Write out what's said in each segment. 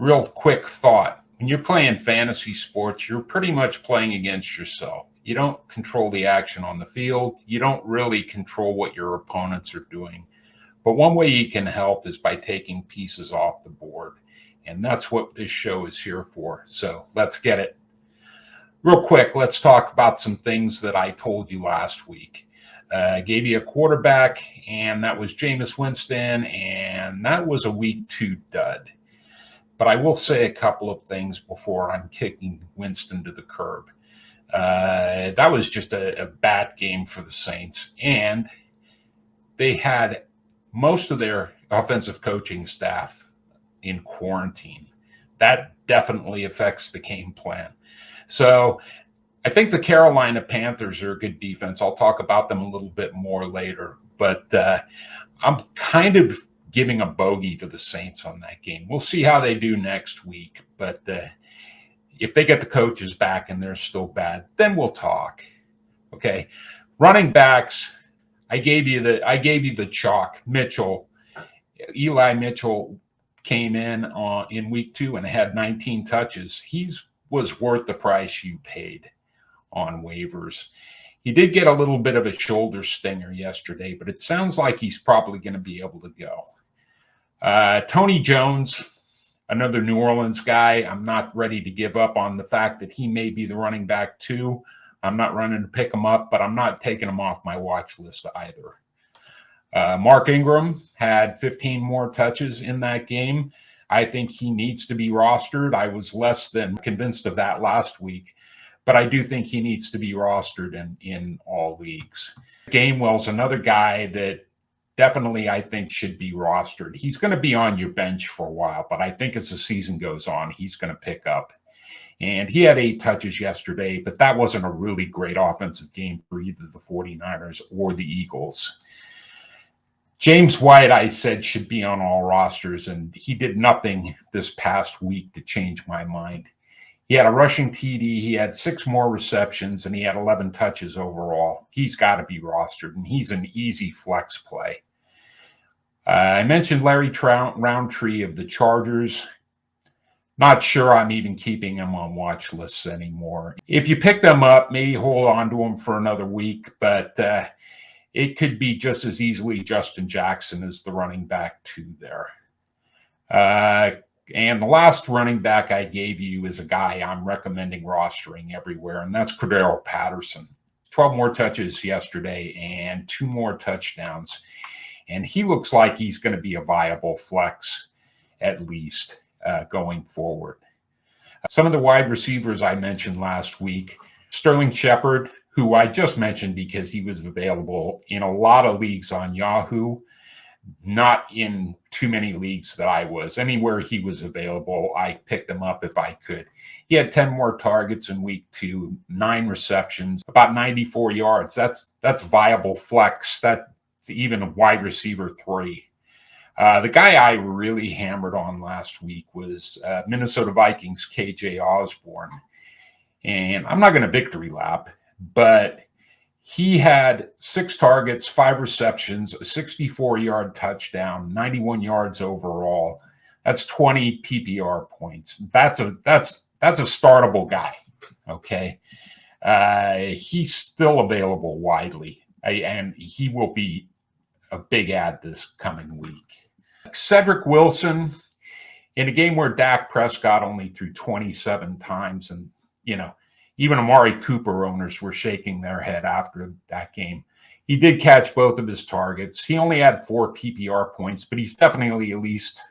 real quick thought. When you're playing fantasy sports, you're pretty much playing against yourself. You don't control the action on the field. You don't really control what your opponents are doing. But one way you can help is by taking pieces off the board. And that's what this show is here for. So let's get it. Real quick, let's talk about some things that I told you last week. I gave you a quarterback, and that was Jameis Winston, and that was a week 2 dud. But I will say a couple of things before I'm kicking Winston to the curb. That was just a bad game for the Saints, and they had most of their offensive coaching staff in quarantine. That definitely affects the game plan. So I think the Carolina Panthers are a good defense. I'll talk about them a little bit more later, but I'm kind of giving a bogey to the Saints on that game. We'll see how they do next week, but if they get the coaches back and they're still bad, then we'll talk. Okay, running backs. I gave you the chalk. Eli Mitchell came in week 2 and had 19 touches. He was worth the price you paid on waivers. He did get a little bit of a shoulder stinger yesterday, but it sounds like he's probably going to be able to go. Tony Jones, another New Orleans guy. I'm not ready to give up on the fact that he may be the running back too. I'm not running to pick him up, but I'm not taking him off my watch list either. Mark Ingram had 15 more touches in that game. I think he needs to be rostered. I was less than convinced of that last week, but I do think he needs to be rostered in all leagues. Gainwell's another guy that definitely I think should be rostered. He's going to be on your bench for a while, but I think as the season goes on, he's going to pick up. And he had 8 touches yesterday, but that wasn't a really great offensive game for either the 49ers or the Eagles. James White, I said, should be on all rosters, and he did nothing this past week to change my mind. He had a rushing TD, he had 6 more receptions, and he had 11 touches overall. He's got to be rostered, and he's an easy flex play. I mentioned Larry Roundtree of the Chargers. Not sure I'm even keeping him on watch lists anymore. If you pick them up, maybe hold on to them for another week, but it could be just as easily Justin Jackson as the running back 2 there. And the last running back I gave you is a guy I'm recommending rostering everywhere, and that's Cordero Patterson. 12 more touches yesterday and 2 more touchdowns. And he looks like he's going to be a viable flex, at least, going forward. Some of the wide receivers I mentioned last week, Sterling Shepard, who I just mentioned because he was available in a lot of leagues on Yahoo, not in too many leagues that I was. Anywhere he was available, I picked him up if I could. He had 10 more targets in week 2, 9 receptions, about 94 yards. That's viable flex. That's even a wide receiver 3. The guy I really hammered on last week was Minnesota Vikings KJ Osborne. And I'm not going to victory lap, but he had 6 targets, 5 receptions, a 64-yard touchdown, 91 yards overall. That's 20 PPR points. That's a startable guy, okay? He's still available widely, and he will be a big ad this coming week. Cedric Wilson, in a game where Dak Prescott only threw 27 times, and, even Amari Cooper owners were shaking their head after that game. He did catch both of his targets. He only had 4 PPR points, but he's definitely at least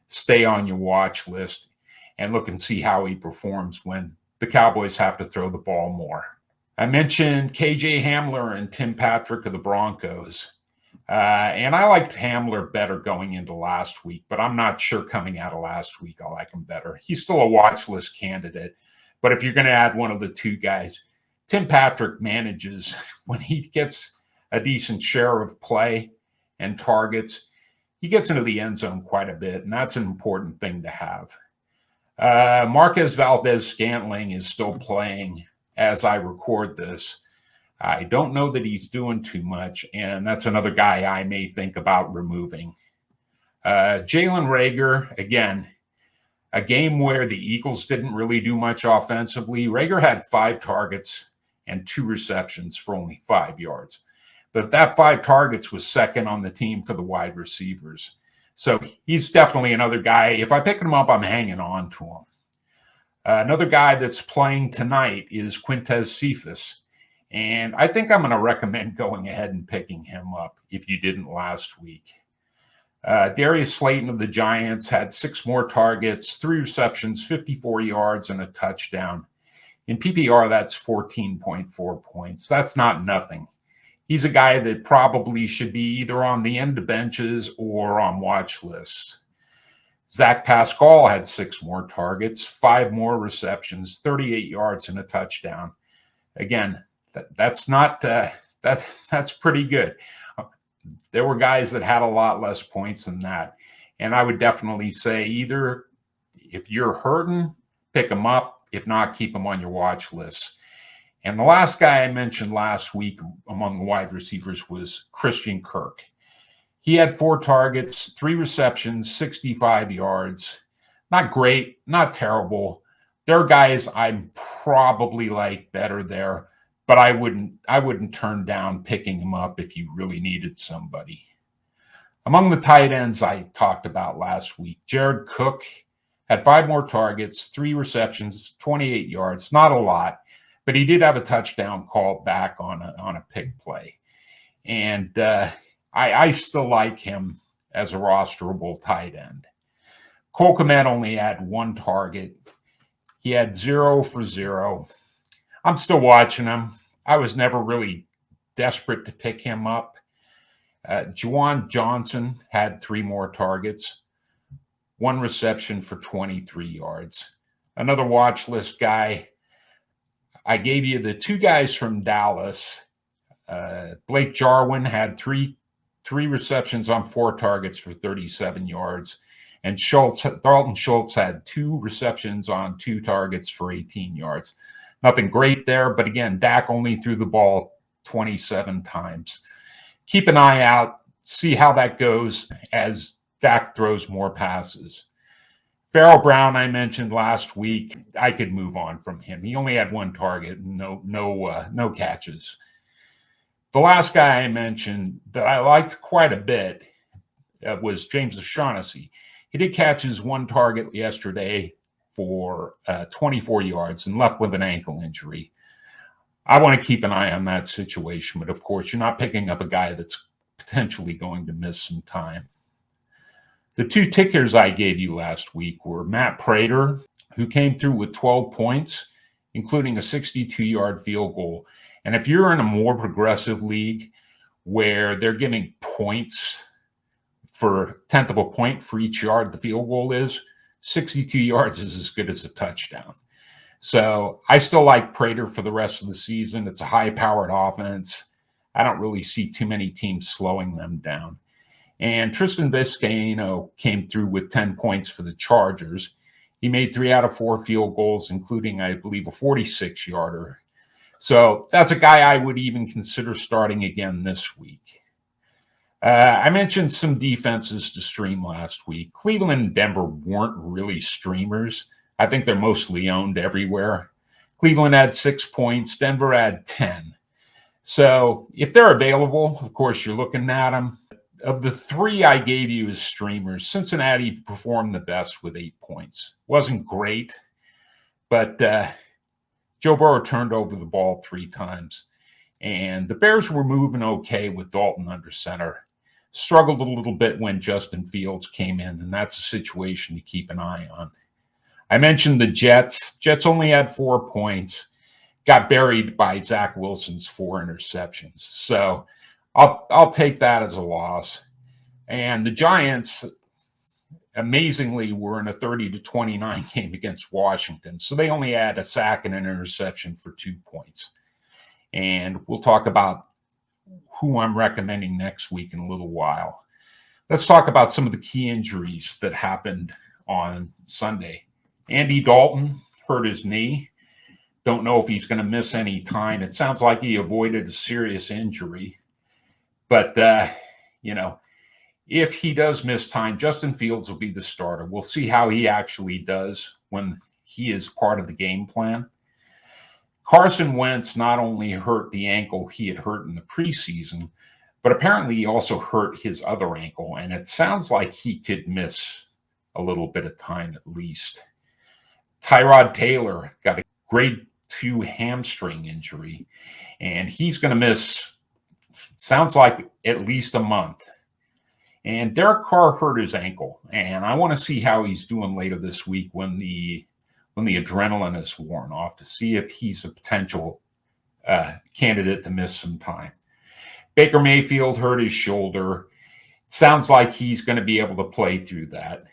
stay on your watch list and look and see how he performs when the Cowboys have to throw the ball more. I mentioned KJ Hamler and Tim Patrick of the Broncos. And I liked Hamler better going into last week, but I'm not sure coming out of last week I like him better. He's still a watch list candidate. But if you're going to add one of the 2 guys, Tim Patrick manages when he gets a decent share of play and targets, he gets into the end zone quite a bit, and that's an important thing to have. Marquez Valdez-Scantling is still playing as I record this. I don't know that he's doing too much, and that's another guy I may think about removing. Jalen Reagor, again, a game where the Eagles didn't really do much offensively. Rager had 5 targets and 2 receptions for only 5 yards. But that 5 targets was second on the team for the wide receivers. So he's definitely another guy. If I pick him up, I'm hanging on to him. Another guy that's playing tonight is Quintez Cephas. And I think I'm going to recommend going ahead and picking him up if you didn't last week. Darius Slayton of the Giants had 6 more targets, 3 receptions, 54 yards, and a touchdown. In PPR, that's 14.4 points. That's not nothing. He's a guy that probably should be either on the end of benches or on watch lists. Zach Pascal had 6 more targets, 5 more receptions, 38 yards, and a touchdown. Again, that's pretty good. There were guys that had a lot less points than that. And I would definitely say either if you're hurting, pick them up. If not, keep them on your watch list. And the last guy I mentioned last week among the wide receivers was Christian Kirk. He had 4 targets, 3 receptions, 65 yards. Not great, not terrible. There are guys I'm probably like better there, but I wouldn't turn down picking him up if you really needed somebody. Among the tight ends I talked about last week, Jared Cook had 5 more targets, 3 receptions, 28 yards. Not a lot, but he did have a touchdown called back on a pick play. And I still like him as a rosterable tight end. Cole Kmet only had 1 target. He had 0 for 0. I'm still watching him. I was never really desperate to pick him up. Juwan Johnson had 3 more targets, 1 reception for 23 yards. Another watch list guy. I gave you the 2 guys from Dallas. Blake Jarwin had 3 receptions on 4 targets for 37 yards. And Dalton Schultz had 2 receptions on 2 targets for 18 yards. Nothing great there, but again, Dak only threw the ball 27 times. Keep an eye out, see how that goes as Dak throws more passes. Farrell Brown, I mentioned last week, I could move on from him. He only had 1 target, no catches. The last guy I mentioned that I liked quite a bit was James O'Shaughnessy. He did catch his 1 target yesterday for 24 yards and left with an ankle injury. I want to keep an eye on that situation, but of course, you're not picking up a guy that's potentially going to miss some time. The 2 tickers I gave you last week were Matt Prater, who came through with 12 points, including a 62-yard field goal. And if you're in a more progressive league where they're giving points for 1/10 of a point for each yard the field goal is, 62 yards is as good as a touchdown. So I still like Prater for the rest of the season. It's a high-powered offense. I don't really see too many teams slowing them down. And Tristan Vizcaino came through with 10 points for the Chargers. He made 3 out of 4 field goals, including, I believe, a 46-yarder. So that's a guy I would even consider starting again this week. I mentioned some defenses to stream last week. Cleveland and Denver weren't really streamers. I think they're mostly owned everywhere. Cleveland had 6 points. Denver had 10. So if they're available, of course, you're looking at them. Of the 3 I gave you as streamers, Cincinnati performed the best with 8 points. Wasn't great, but Joe Burrow turned over the ball 3 times. And the Bears were moving okay with Dalton under center. Struggled a little bit when Justin Fields came in, and that's a situation to keep an eye on. I mentioned the Jets. Jets only had 4 points. Got buried by Zach Wilson's 4 interceptions. So I'll take that as a loss. And the Giants, amazingly, were in a 30-29 game against Washington. So they only had a sack and an interception for 2 points. And we'll talk about who I'm recommending next week in a little while. Let's talk about some of the key injuries that happened on Sunday. Andy Dalton hurt his knee. Don't know if he's going to miss any time. It sounds like he avoided a serious injury. But, If he does miss time, Justin Fields will be the starter. We'll see how he actually does when he is part of the game plan. Carson Wentz not only hurt the ankle he had hurt in the preseason, but apparently he also hurt his other ankle, and it sounds like he could miss a little bit of time at least. Tyrod Taylor got a grade 2 hamstring injury, and he's going to miss, sounds like, at least a month. And Derek Carr hurt his ankle, and I want to see how he's doing later this week when the adrenaline is worn off, to see if he's a potential candidate to miss some time. Baker Mayfield hurt his shoulder. It sounds like he's going to be able to play through that.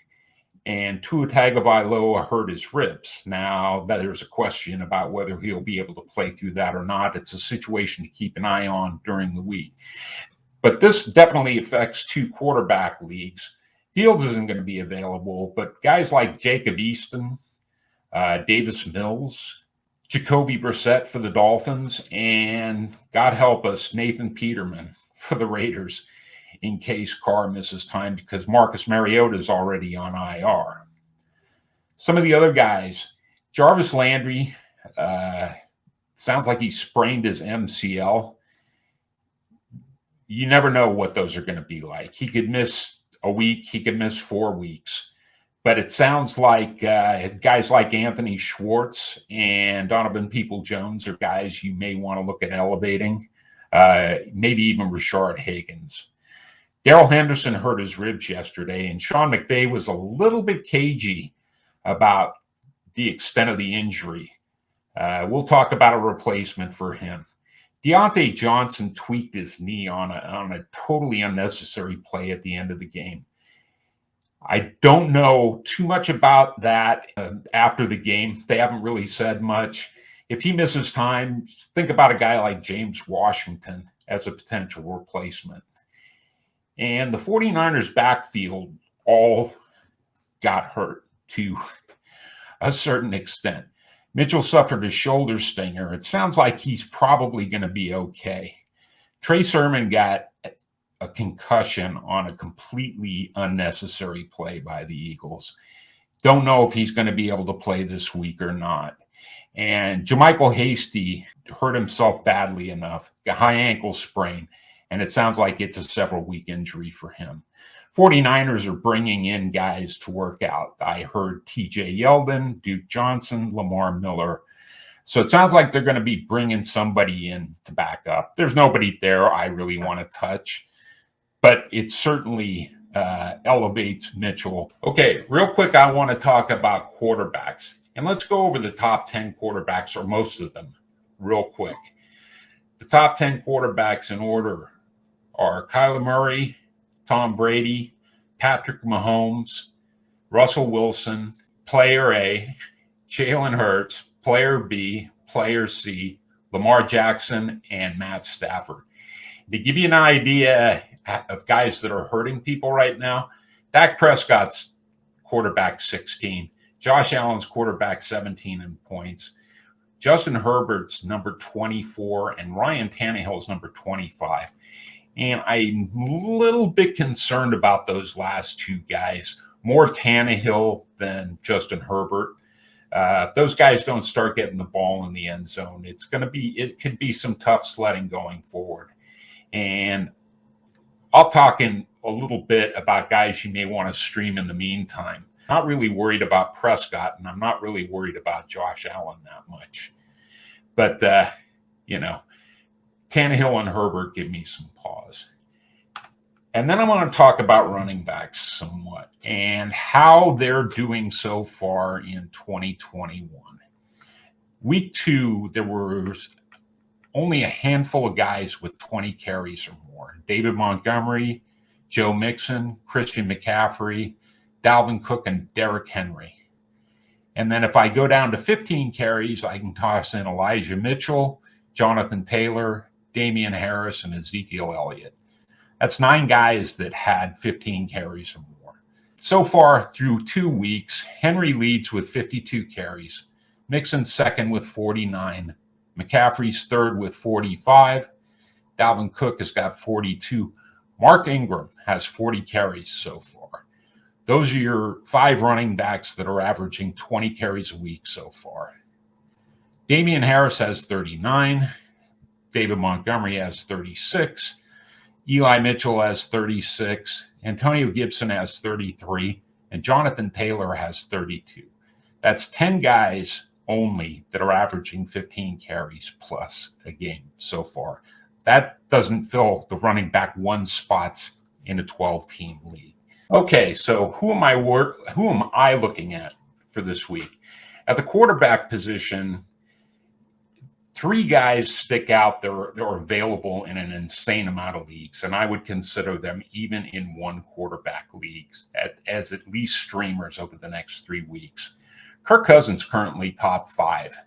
And Tua Tagovailoa hurt his ribs. Now, there's a question about whether he'll be able to play through that or not. It's a situation to keep an eye on during the week. But this definitely affects 2 quarterback leagues. Fields isn't going to be available, but guys like Jacob Easton, Davis Mills, Jacoby Brissett for the Dolphins, and God help us, Nathan Peterman for the Raiders, in case Carr misses time, because Marcus Mariota is already on IR. Some of the other guys, Jarvis Landry, sounds like he sprained his MCL. You never know what those are going to be like. He could miss a week. He could miss 4 weeks. But it sounds like guys like Anthony Schwartz and Donovan Peoples-Jones are guys you may want to look at elevating, maybe even Rashard Higgins. Darrell Henderson hurt his ribs yesterday, and Sean McVay was a little bit cagey about the extent of the injury. We'll talk about a replacement for him. Deontay Johnson tweaked his knee on a totally unnecessary play at the end of the game. I don't know too much about that after the game. They haven't really said much. If he misses time, think about a guy like James Washington as a potential replacement. And the 49ers backfield all got hurt to a certain extent. Mitchell suffered a shoulder stinger. It sounds like he's probably going to be okay. Trey Sermon got a concussion on a completely unnecessary play by the Eagles. Don't know if he's going to be able to play this week or not. And JaMychal Hasty hurt himself badly enough, a high ankle sprain, and it sounds like it's a several-week injury for him. 49ers are bringing in guys to work out. I heard TJ Yeldon, Duke Johnson, Lamar Miller. So it sounds like they're going to be bringing somebody in to back up. There's nobody there I really want to touch, but it certainly elevates Mitchell. Okay, real quick, I want to talk about quarterbacks. And let's go over the top 10 quarterbacks, or most of them, real quick. The top 10 quarterbacks in order are Kyler Murray, Tom Brady, Patrick Mahomes, Russell Wilson, player A, Jalen Hurts, player B, player C, Lamar Jackson, and Matt Stafford. To give you an idea of guys that are hurting people right now, Dak Prescott's quarterback 16, Josh Allen's quarterback 17 in points, Justin Herbert's number 24, and Ryan Tannehill's number 25. And I'm a little bit concerned about those last 2 guys, more Tannehill than Justin Herbert. If those guys don't start getting the ball in the end zone, it could be some tough sledding going forward. And I'll talk in a little bit about guys you may want to stream in the meantime. Not really worried about Prescott, and I'm not really worried about Josh Allen that much. But, Tannehill and Herbert give me some pause. And then I want to talk about running backs somewhat and how they're doing so far in 2021. Week 2, there were only a handful of guys with 20 carries or more. David Montgomery, Joe Mixon, Christian McCaffrey, Dalvin Cook, and Derrick Henry. And then if I go down to 15 carries, I can toss in Elijah Mitchell, Jonathan Taylor, Damian Harris, and Ezekiel Elliott. That's 9 guys that had 15 carries or more. So far through 2 weeks, Henry leads with 52 carries, Mixon's second with 49, McCaffrey's third with 45, Dalvin Cook has got 42. Mark Ingram has 40 carries so far. Those are your 5 running backs that are averaging 20 carries a week so far. Damian Harris has 39. David Montgomery has 36. Eli Mitchell has 36. Antonio Gibson has 33. And Jonathan Taylor has 32. That's 10 guys only that are averaging 15 carries plus a game so far. That doesn't fill the running back 1 spots in a 12-team league. Okay, so who am I looking at for this week? At the quarterback position, 3 guys stick out that are available in an insane amount of leagues, and I would consider them even in 1 quarterback leagues as at least streamers over the next 3 weeks. Kirk Cousins currently top 5.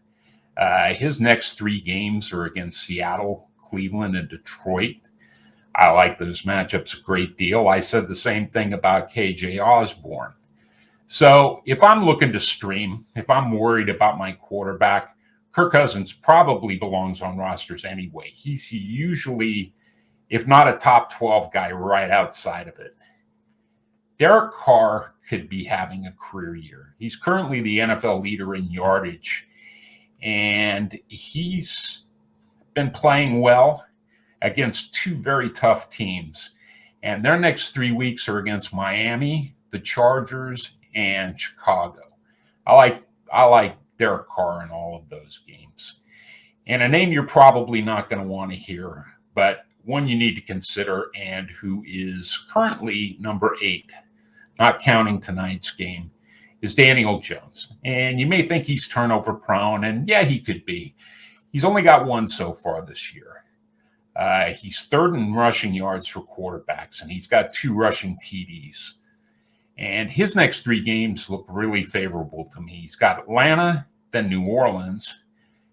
His next 3 games are against Seattle, Cleveland, and Detroit. I like those matchups a great deal. I said the same thing about KJ Osborne. So if I'm looking to stream, if I'm worried about my quarterback, Kirk Cousins probably belongs on rosters anyway. He's usually, if not a top 12 guy, right outside of it. Derek Carr could be having a career year. He's currently the NFL leader in yardage, and he's been playing well against 2 very tough teams. And their next 3 weeks are against Miami, the Chargers, and Chicago. I like Derek Carr in all of those games. And a name you're probably not going to want to hear, but one you need to consider, and who is currently number 8, not counting tonight's game, is Daniel Jones. And you may think he's turnover prone, and yeah, he could be. He's only got 1 so far this year. He's 3rd in rushing yards for quarterbacks, and he's got 2 rushing TDs. And his next 3 games look really favorable to me. He's got Atlanta, then New Orleans,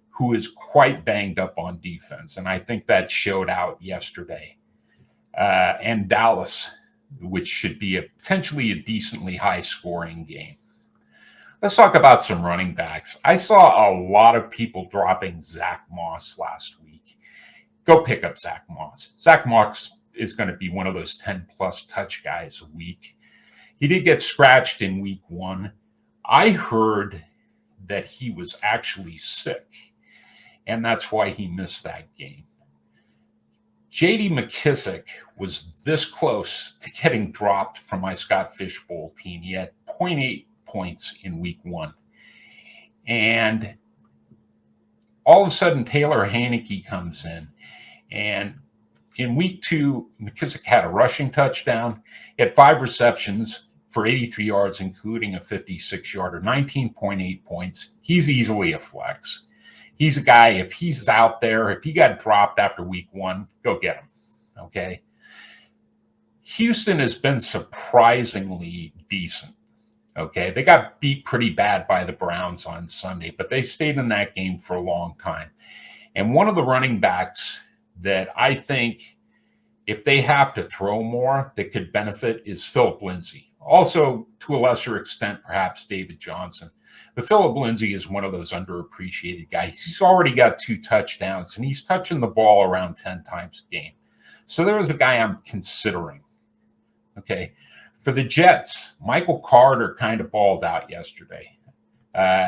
who is quite banged up on defense, and I think that showed out yesterday. And Dallas, which should be potentially a decently high-scoring game. Let's talk about some running backs. I saw a lot of people dropping Zach Moss last week. Go pick up Zach Moss. Zach Moss is going to be one of those 10-plus touch guys a week. He did get scratched in week 1. I heard that he was actually sick, and that's why he missed that game. J.D. McKissick was this close to getting dropped from my Scott Fishbowl team. He had 0.8 points in week 1. And all of a sudden, Taylor Heineke comes in. And in week 2, McKissick had a rushing touchdown. He had 5 receptions for 83 yards, including a 56-yarder, 19.8 points. He's easily a flex. He's a guy, if he's out there, if he got dropped after week 1, go get him, okay? Houston has been surprisingly decent, okay? They got beat pretty bad by the Browns on Sunday, but they stayed in that game for a long time. And one of the running backs that I think, if they have to throw more, that could benefit is Philip Lindsay. Also, to a lesser extent, perhaps David Johnson. But Philip Lindsay is one of those underappreciated guys. He's already got 2 touchdowns, and he's touching the ball around 10 times a game. So there was a guy I'm considering. Okay. For the Jets, Michael Carter kind of balled out yesterday.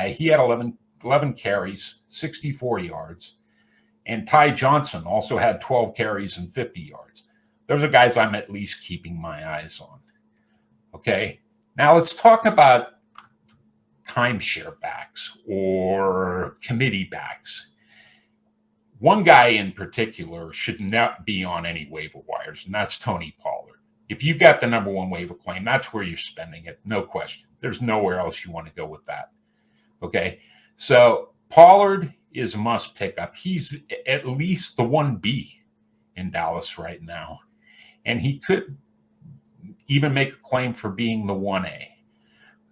He had 11 carries, 64 yards. And Ty Johnson also had 12 carries and 50 yards. Those are guys I'm at least keeping my eyes on. Okay. Now let's talk about timeshare backs or committee backs. One guy in particular should not be on any waiver wires, and that's Tony Pollard. If you've got the number 1 waiver claim, that's where you're spending it. No question. There's nowhere else you want to go with that. Okay. So Pollard is a must pick up. He's at least the 1B in Dallas right now. And he could even make a claim for being the 1A.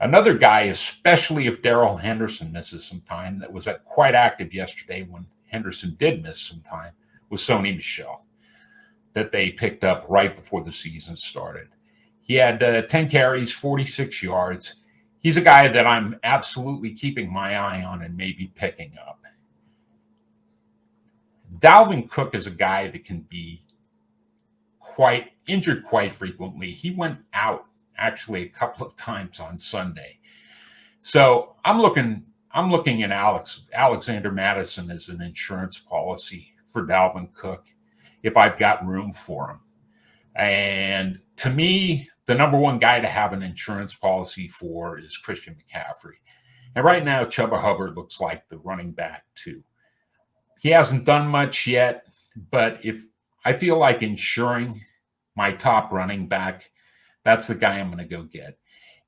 Another guy, especially if Darrell Henderson misses some time, that was quite active yesterday when Henderson did miss some time, was Sony Michel, that they picked up right before the season started. He had 10 carries, 46 yards. He's a guy that I'm absolutely keeping my eye on and maybe picking up. Dalvin Cook is a guy that can be injured quite frequently. He went out actually a couple of times on Sunday. So I'm looking at Alexander Madison as an insurance policy for Dalvin Cook if I've got room for him. And to me, the number one guy to have an insurance policy for is Christian McCaffrey. And right now, Chuba Hubbard looks like the running back too. He hasn't done much yet, but if I feel like insuring my top running back, that's the guy I'm going to go get.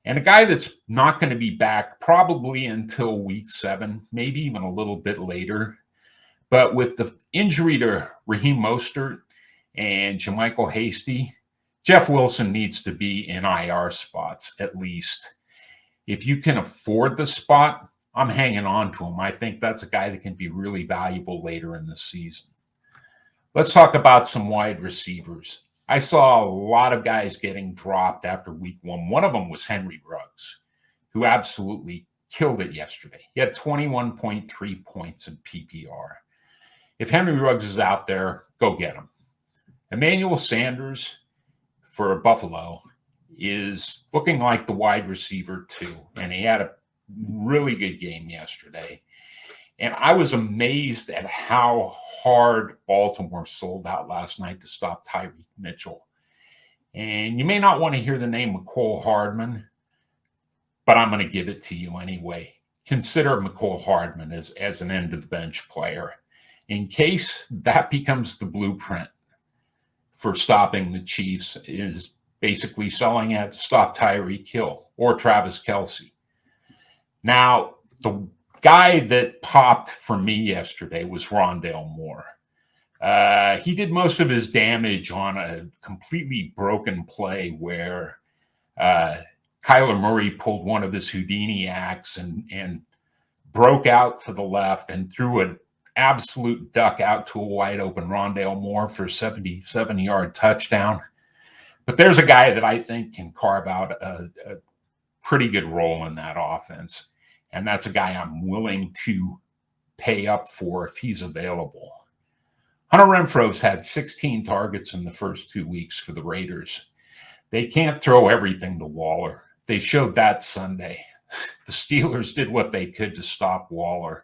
And a guy that's not going to be back probably until week 7, maybe even a little bit later. But with the injury to Raheem Mostert and JaMychal Hasty, Jeff Wilson needs to be in IR spots at least. If you can afford the spot, I'm hanging on to him. I think that's a guy that can be really valuable later in the season. Let's talk about some wide receivers. I saw a lot of guys getting dropped after week 1. One of them was Henry Ruggs, who absolutely killed it yesterday. He had 21.3 points in PPR. If Henry Ruggs is out there, go get him. Emmanuel Sanders for Buffalo is looking like the wide receiver too, and he had a really good game yesterday. And I was amazed at how hard Baltimore sold out last night to stop Tyreek Mitchell. And you may not want to hear the name Mecole Hardman, but I'm going to give it to you anyway. Consider Mecole Hardman as an end-of-the-bench player in case that becomes the blueprint for stopping the Chiefs, is basically selling at stop Tyreek Hill or Travis Kelce. Now, the guy that popped for me yesterday was Rondale Moore. He did most of his damage on a completely broken play where Kyler Murray pulled one of his Houdini acts and broke out to the left and threw an absolute duck out to a wide open Rondale Moore for a 77-yard touchdown. But there's a guy that I think can carve out a pretty good role in that offense. And that's a guy I'm willing to pay up for if he's available. Hunter Renfro's had 16 targets in the first 2 weeks for the Raiders. They can't throw everything to Waller. They showed that Sunday. The Steelers did what they could to stop Waller.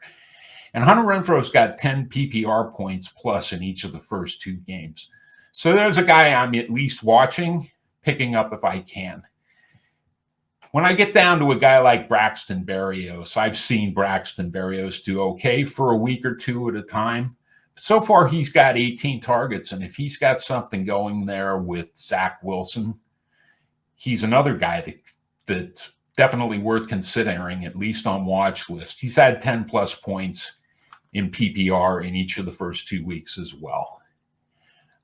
And Hunter Renfro's got 10 PPR points plus in each of the first 2 games. So there's a guy I'm at least watching, picking up if I can. When I get down to a guy like Braxton Berrios, I've seen Braxton Berrios do okay for a week or 2 at a time. So far, he's got 18 targets, and if he's got something going there with Zach Wilson, he's another guy that's definitely worth considering, at least on watch list. He's had 10-plus points in PPR in each of the first 2 weeks as well.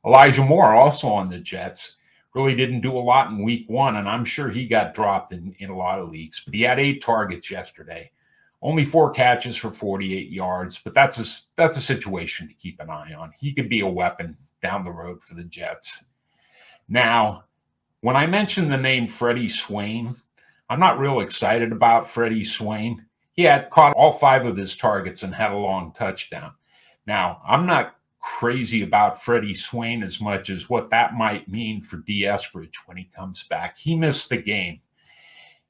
Elijah Moore, also on the Jets, really didn't do a lot in week 1, and I'm sure he got dropped in a lot of leagues. But he had 8 targets yesterday, only 4 catches for 48 yards. But that's a situation to keep an eye on. He could be a weapon down the road for the Jets. Now, when I mentioned the name Freddie Swain, I'm not real excited about Freddie Swain. He had caught all 5 of his targets and had a long touchdown. Now, I'm not crazy about Freddie Swain as much as what that might mean for D. Eskridge when he comes back. He missed the game,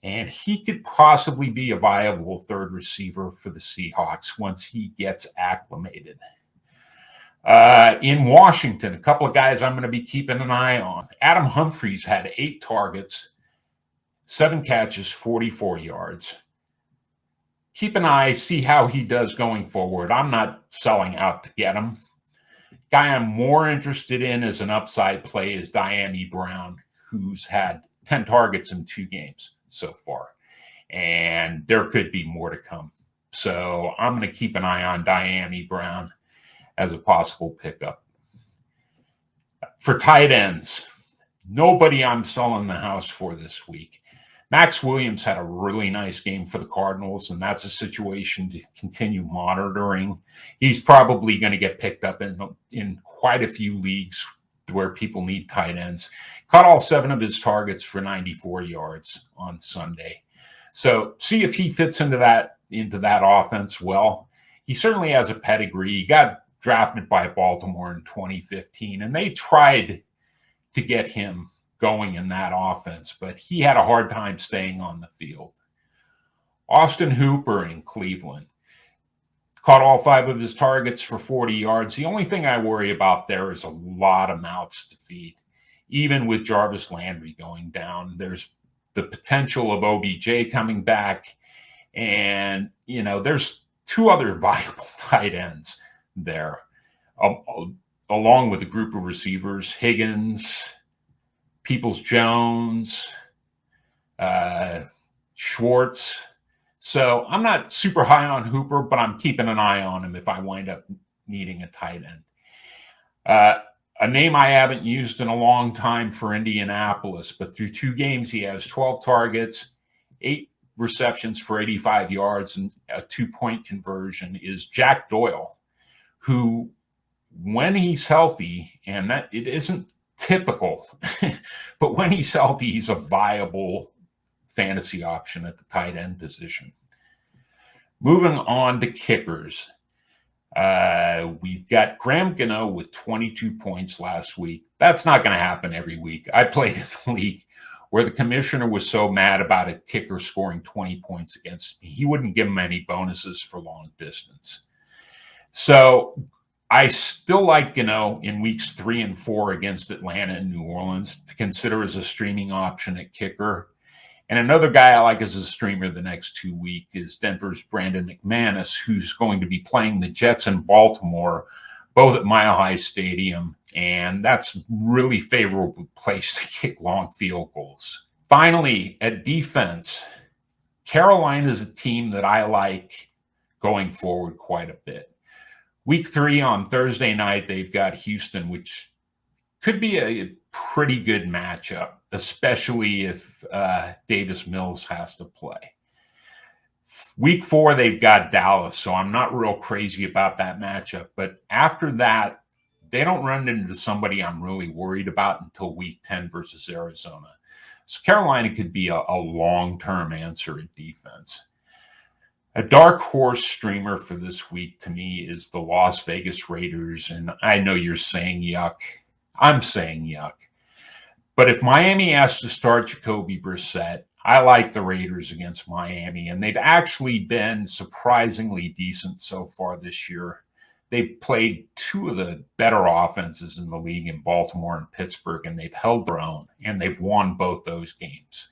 and he could possibly be a viable third receiver for the Seahawks once he gets acclimated. In Washington, a couple of guys I'm going to be keeping an eye on. Adam Humphries had 8 targets, 7 catches, 44 yards. Keep an eye, see how he does going forward. I'm not selling out to get him. Guy I'm more interested in as an upside play is Diami Brown, who's had 10 targets in 2 games so far. And there could be more to come. So I'm going to keep an eye on Diami Brown as a possible pickup. For tight ends, nobody I'm selling the house for this week. Max Williams had a really nice game for the Cardinals, and that's a situation to continue monitoring. He's probably going to get picked up in quite a few leagues where people need tight ends. Caught all 7 of his targets for 94 yards on Sunday. So see if he fits into that offense well. He certainly has a pedigree. He got drafted by Baltimore in 2015, and they tried to get him going in that offense, but he had a hard time staying on the field. Austin Hooper in Cleveland caught all 5 of his targets for 40 yards. The only thing I worry about there is a lot of mouths to feed. Even with Jarvis Landry going down, there's the potential of OBJ coming back. And, there's 2 other viable tight ends there, along with a group of receivers, Higgins, Peoples-Jones, Schwartz. So I'm not super high on Hooper, but I'm keeping an eye on him if I wind up needing a tight end. A name I haven't used in a long time for Indianapolis, but through 2 games, he has 12 targets, 8 receptions for 85 yards, and a 2-point conversion, is Jack Doyle, who, when he's healthy, and that it isn't typical, but when he's healthy, he's a viable fantasy option at the tight end position. Moving on to kickers. We've got Graham Gano with 22 points last week. That's not going to happen every week. I played in a league where the commissioner was so mad about a kicker scoring 20 points against me, he wouldn't give him any bonuses for long distance. So I still like Gano in weeks 3 and 4 against Atlanta and New Orleans to consider as a streaming option at kicker. And another guy I like as a streamer the next 2 weeks is Denver's Brandon McManus, who's going to be playing the Jets in Baltimore, both at Mile High Stadium. And that's a really favorable place to kick long field goals. Finally, at defense, Carolina is a team that I like going forward quite a bit. Week 3 on Thursday night, they've got Houston, which could be a pretty good matchup, especially if Davis Mills has to play. Week 4, they've got Dallas, so I'm not real crazy about that matchup. But after that, they don't run into somebody I'm really worried about until week 10 versus Arizona. So Carolina could be a long-term answer at defense. A dark horse streamer for this week to me is the Las Vegas Raiders, and I know you're saying yuck. I'm saying yuck. But if Miami has to start Jacoby Brissett, I like the Raiders against Miami, and they've actually been surprisingly decent so far this year. They've played 2 of the better offenses in the league in Baltimore and Pittsburgh, and they've held their own, and they've won both those games.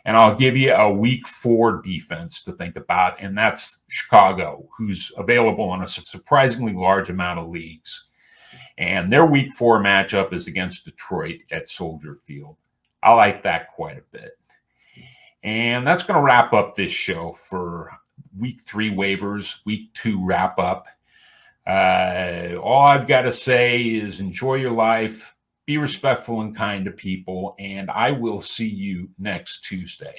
And I'll give you a week 4 defense to think about, and that's Chicago, who's available in a surprisingly large amount of leagues. And their week 4 matchup is against Detroit at Soldier Field. I like that quite a bit. And that's going to wrap up this show for week 3 waivers, week 2 wrap up. All I've got to say is enjoy your life, be respectful and kind to people, and I will see you next Tuesday.